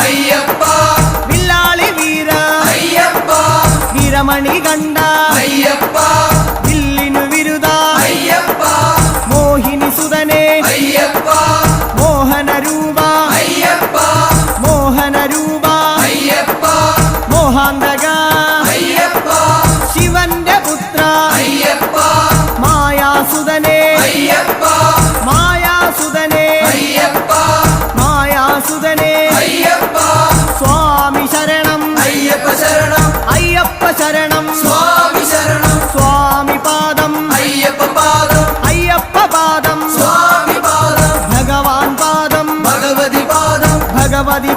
അയ്യപ്പ വില്ലാളി വീര അയ്യപ്പ വീരമണി കണ്ട അയ്യപ്പ വില്ലിനു വിരുദ അയ്യപ്പ മോഹിനി സുതനെ അയ്യപ്പ മോഹന രൂപ അയ്യപ്പ മോഹന രൂപ അയ്യപ്പ മോഹാന്തക അയ്യപ്പ ശിവന്റെ പുത്ര അയ്യപ്പ മായാസുതനെ അയ്യപ്പ മായാസുതനെ അയ്യപ്പ മായാസുതനെ അയ്യപ്പ സ്വാമി ശരണം അയ്യപ്പ ശരണം അയ്യപ്പ ശരണം